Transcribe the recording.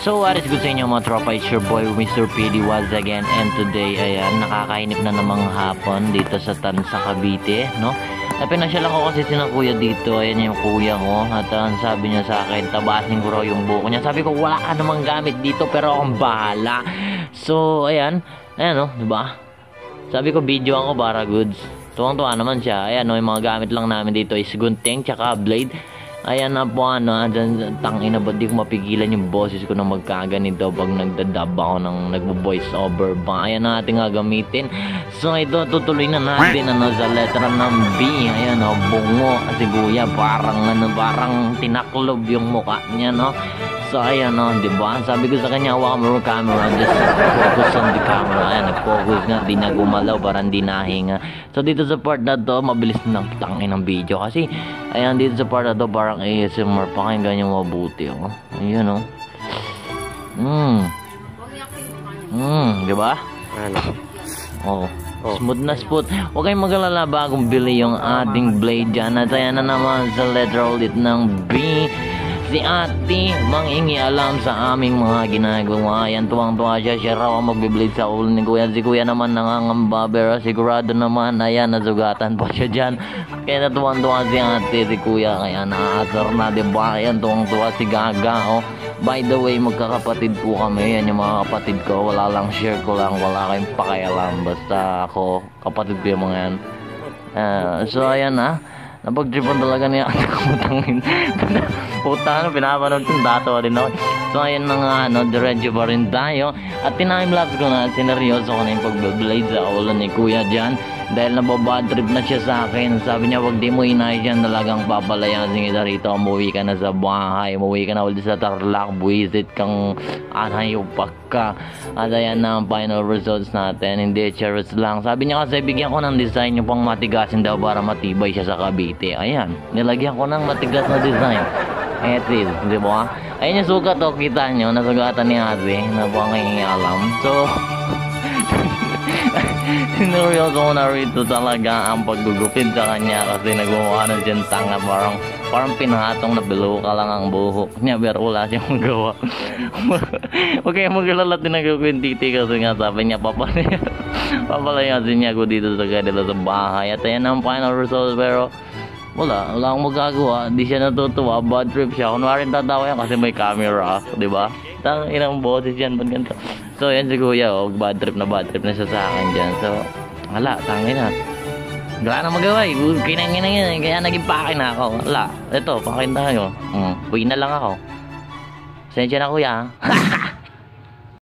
So what is good sa inyo mga tropa, it's your boy Mr. PD once again, and today ayan, nakakainip na namang hapon dito sa Tansa, Cavite, no? Pinasyalan ko kasi sina kuya dito, ayan yung kuya ko, at sabi niya sa akin, tabasin ko raw yung buko niya. Sabi ko, wala ka namang gamit dito pero akong bahala. So ayan, no, diba? Sabi ko, video ako para goods. Tuwang-tuwa naman siya. Ayan, no, yung mga gamit lang namin dito is gunting, tsaka blade. Ayan na po, tangina ba di ko mapigilan yung boses ko na magkaganito pag nagdadab ako ng nagbo-voice over ba. Ayan na natin gagamitin. So ito, tutuloy na natin sa letra ng B. Ayan o, bungo. Si kuya, parang tinaklob yung mukha niya, no? So ayan o, diba? Sabi ko sa kanya, hawakan mo yung camera, just focus on the camera. Ayan, nag-focus nga, di na gumalaw, parang di nahinga. So dito sa part na to, mabilis na tangin ng video. Kasi, ayan, dito sa part na to, parang ASMR, pakinggan yung mabuti, oh. Ayan, oh. Diba? Ano? Oh. Smooth na smooth. Huwag kayong mag-alala bagong bili yung ating blade dyan. At ayan na naman sa letter ulit ng B. Si ate, mangingi alam sa aming mga ginagawa. Ayan, tuwang-tuwa siya. Siya raw ang magbiblade sa ulo ni kuya. Si kuya naman nangangamba, pero sigurado naman, ayan, nasugatan pa siya dyan. Kaya tuwang-tuwa si ate, si kuya. Kaya naaasar na, diba? Ayan, tuwang-tuwa si Gaga, oh. By the way, magkakapatid po kami. Yan yung mga kapatid ko. Wala lang, share ko lang. Wala kayong pakialam. Basta ako, kapatid ko yung mga yan. So, ayan na. Napag-tripan talaga niya. Kumutangin. Puta, pinapanood kong dato rin ako. So, ayan na nga, diretso pa rin tayo. At time-lapse ko na, sineryoso ko na yung pag-blade sa ulo ni kuya dyan. Dahil nababad trip na siya sa akin. Sabi niya, wag di mo inay dyan, talagang papalayasin kita rito. Umuwi ka na sa bahay. Umuwi ka na ulit sa Tarlac. Buwisit kang anayupak ka. At ayan na ang final results natin. Hindi, chariots lang. Sabi niya kasi, bigyan ko ng design yung pang matigasin daw para matibay siya sa Cavite. Ayan, nilagyan ko ng matigas na design. Etis, di ba? Ayan yung sukat, oh. Kita nyo, nasugatan ni ate. Na po ang alam. So, sinuryoso ko na rito talaga ang paggugupit sa kanya kasi nagmumukha na siyang tanga, parang pinahatong na biluka lang ang buhok niya pero wala siyang magawa. Huwag kayong mag-alala, tinagakwintiti kasi nga sabi niya papalayasin niya ako dito sa kanila sa bahay. At ayan ang final result, pero wala akong magagawa. Di siya natutuwa, bad trip siya. Kunwari tatawa yan kasi may camera, di ba? Inang boses yan, ba't ganito? So yan si kuya, oh, bad trip na siya sa akin dyan. So wala, tangin na, wala na magawa eh. Kinangin yan, kaya naging pakin na ako. Wala, ito, pakin tayo. Uwi na lang ako. Sensya na kuya.